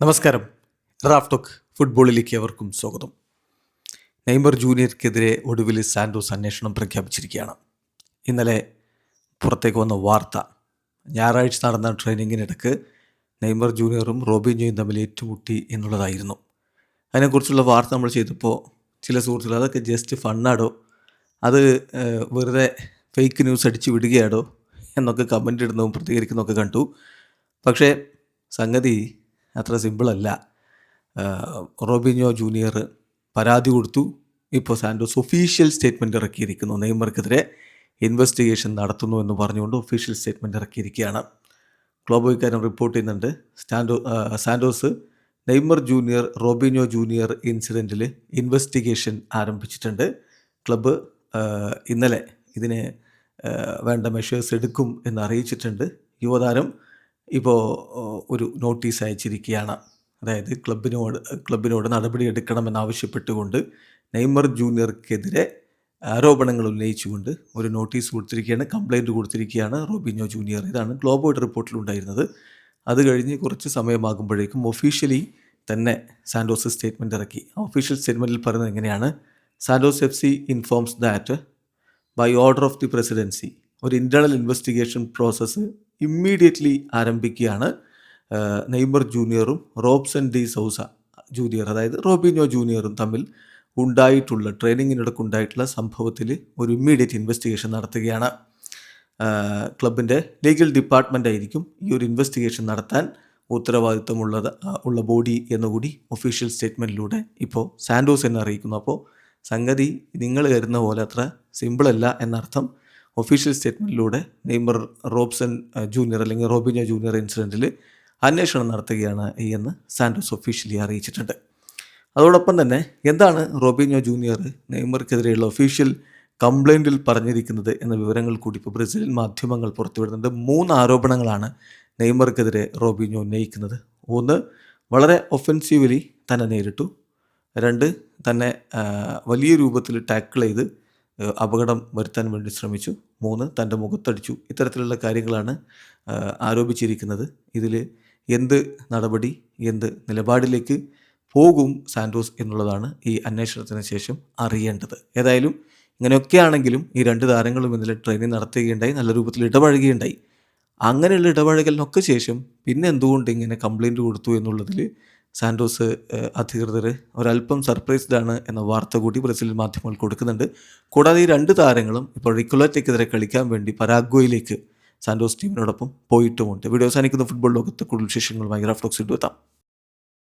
നമസ്കാരം. റാഫ്ടോക്ക് ഫുട്ബോളിലേക്ക് അവർക്കും സ്വാഗതം. നെയ്മർ ജൂനിയർക്കെതിരെ ഒടുവിൽ സാന്റോസ് അന്വേഷണം പ്രഖ്യാപിച്ചിരിക്കുകയാണ്. ഇന്നലെ പുറത്തേക്ക് വന്ന വാർത്ത, ഞായറാഴ്ച നടന്ന ട്രെയിനിങ്ങിനിടക്ക് നെയ്മർ ജൂനിയറും റോബിഞ്ഞോയും തമ്മിൽ ഏറ്റുമുട്ടി എന്നുള്ളതായിരുന്നു. അതിനെക്കുറിച്ചുള്ള വാർത്ത നമ്മൾ ചെയ്തപ്പോൾ ചില സുഹൃത്തുക്കൾ അതൊക്കെ ജസ്റ്റ് ഫണ്ണാടോ, അത് വെറുതെ ഫേക്ക് ന്യൂസ് അടിച്ച് വിടുകയാടോ എന്നൊക്കെ കമൻ്റ് ഇടുന്നതും പ്രതികരിക്കുന്നതൊക്കെ കണ്ടു. പക്ഷേ സംഗതി അത്ര സിമ്പിളല്ല. റോബിഞ്ഞോ ജൂനിയർ പരാതി കൊടുത്തു. ഇപ്പോൾ സാന്റോസ് ഒഫീഷ്യൽ സ്റ്റേറ്റ്മെൻറ്റ് ഇറക്കിയിരിക്കുന്നു. നെയ്മർക്കെതിരെ ഇൻവെസ്റ്റിഗേഷൻ നടത്തുന്നു എന്ന് പറഞ്ഞുകൊണ്ട് ഒഫീഷ്യൽ സ്റ്റേറ്റ്മെൻറ്റ് ഇറക്കിയിരിക്കുകയാണ്. ഗ്ലോബോയ്ക്കാരൻ റിപ്പോർട്ട് ചെയ്യുന്നുണ്ട്. Santos Neymar junior Robinho junior ഇൻസിഡൻറ്റിൽ ഇൻവെസ്റ്റിഗേഷൻ ആരംഭിച്ചിട്ടുണ്ട്. ക്ലബ്ബ് ഇന്നലെ ഇതിന് വേണ്ട മെഷേഴ്സ് എടുക്കും എന്ന് അറിയിച്ചിട്ടുണ്ട്. യുവതാരം ഇപ്പോൾ ഒരു നോട്ടീസ് അയച്ചിരിക്കുകയാണ്. അതായത് ക്ലബിനോട് നടപടി എടുക്കണമെന്നാവശ്യപ്പെട്ടുകൊണ്ട് നെയ്മർ ജൂനിയർക്കെതിരെ ആരോപണങ്ങൾ ഉന്നയിച്ചുകൊണ്ട് ഒരു നോട്ടീസ് കൊടുത്തിരിക്കുകയാണ്, കംപ്ലയിൻറ്റ് കൊടുത്തിരിക്കുകയാണ് റോബിഞ്ഞോ ജൂനിയർ. ഇതാണ് ഗ്ലോബോയുടെ റിപ്പോർട്ടിലുണ്ടായിരുന്നത്. അത് കഴിഞ്ഞ് കുറച്ച് സമയമാകുമ്പോഴേക്കും ഒഫീഷ്യലി തന്നെ സാന്റോസ് സ്റ്റേറ്റ്മെൻറ്റ് ഇറക്കി. ഒഫീഷ്യൽ സ്റ്റേറ്റ്മെൻറ്റിൽ പറയുന്നത് എങ്ങനെയാണ്: Santos FC informs that by order of the presidency ഒരു ഇൻറ്റേർണൽ ഇൻവെസ്റ്റിഗേഷൻ പ്രോസസ്സ് ഇമ്മീഡിയറ്റ്ലി ആരംഭിക്കുകയാണ്. നെയ്മർ ജൂനിയറും റോബ്സൺ ഡി സൗസ ജൂനിയർ, അതായത് റോബിഞ്ഞോ ജൂനിയറും തമ്മിൽ ട്രെയിനിങ്ങിനിടക്കുണ്ടായിട്ടുള്ള സംഭവത്തിൽ ഒരു ഇമ്മീഡിയറ്റ് ഇൻവെസ്റ്റിഗേഷൻ നടത്തുകയാണ്. ക്ലബിൻ്റെ ലീഗൽ ഡിപ്പാർട്ട്മെൻ്റ് ആയിരിക്കും ഈ ഒരു ഇൻവെസ്റ്റിഗേഷൻ നടത്താൻ ഉള്ള ബോഡി എന്നുകൂടി ഒഫീഷ്യൽ സ്റ്റേറ്റ്മെൻറ്റിലൂടെ ഇപ്പോൾ സാന്റോസ് എന്നെ അറിയിക്കുന്നു. അപ്പോൾ സംഗതി നിങ്ങൾ കരുതുന്ന പോലെ അത്ര സിമ്പിളല്ല എന്നർത്ഥം. ഒഫീഷ്യൽ സ്റ്റേറ്റ്മെൻറ്റിലൂടെ നെയ്മർ റോബ്സൺ ജൂനിയർ അല്ലെങ്കിൽ റോബിഞ്ഞോ ജൂനിയർ ഇൻസിഡൻറ്റിൽ അന്വേഷണം നടത്തുകയാണ് എന്ന് സാന്റോസ് ഒഫീഷ്യലി അറിയിച്ചിട്ടുണ്ട്. അതോടൊപ്പം തന്നെ എന്താണ് റോബിഞ്ഞോ ജൂനിയർ നെയ്മർക്കെതിരെയുള്ള ഒഫീഷ്യൽ കംപ്ലയിൻറ്റിൽ പറഞ്ഞിരിക്കുന്നത് എന്ന വിവരങ്ങൾ കൂടി ഇപ്പോൾ ബ്രസീലിയൻ മാധ്യമങ്ങൾ പുറത്തുവിടുന്നുണ്ട്. 3 ആരോപണങ്ങളാണ് നെയ്മർക്കെതിരെ റോബിഞ്ഞോ ഉന്നയിക്കുന്നത്. 1, വളരെ ഒഫൻസീവലി തന്നെ നേരിട്ടു. 2, തന്നെ വലിയ രൂപത്തിൽ ടാക്കിൾ ചെയ്ത് അപകടം വരുത്താൻ വേണ്ടി ശ്രമിച്ചു. 3, തൻ്റെ മുഖത്തടിച്ചു. ഇത്തരത്തിലുള്ള കാര്യങ്ങളാണ് ആരോപിച്ചിരിക്കുന്നത്. ഇതിൽ എന്ത് നടപടി, എന്ത് നിലപാടിലേക്ക് പോകും സാന്റോസ് എന്നുള്ളതാണ് ഈ അന്വേഷണത്തിന് ശേഷം അറിയേണ്ടത്. ഏതായാലും ഇങ്ങനെയൊക്കെയാണെങ്കിലും ഈ 2 താരങ്ങളും ഇന്നലെ ട്രെയിനിങ് നടത്തുകയുണ്ടായി, നല്ല രൂപത്തിൽ ഇടപഴകുകയുണ്ടായി. അങ്ങനെയുള്ള ഇടപഴകലിനൊക്കെ ശേഷം പിന്നെ എന്തുകൊണ്ട് ഇങ്ങനെ കംപ്ലയിൻറ്റ് കൊടുത്തു എന്നുള്ളതിൽ സാന്റോസ് അധികൃതർ ഒരല്പം സർപ്രൈസ്ഡ് ആണ് എന്ന വാർത്ത കൂടി ബ്രസീലിയൻ മാധ്യമങ്ങൾ കൊടുക്കുന്നുണ്ട്. കൂടാതെ ഈ 2 താരങ്ങളും ഇപ്പോൾ റിക്കുലറ്റയ്ക്കെതിരെ കളിക്കാൻ വേണ്ടി പരാഗ്വേയിലേക്ക് സാന്റോസ് ടീമിനോടൊപ്പം പോയിട്ടുമുണ്ട്. വീഡിയോ അവസാനിക്കുന്ന ഫുട്ബോൾ ലോകത്തെ കൂടുതൽ വിശേഷങ്ങളുമായി റാഫ്ടോക്സിൽ എത്താം.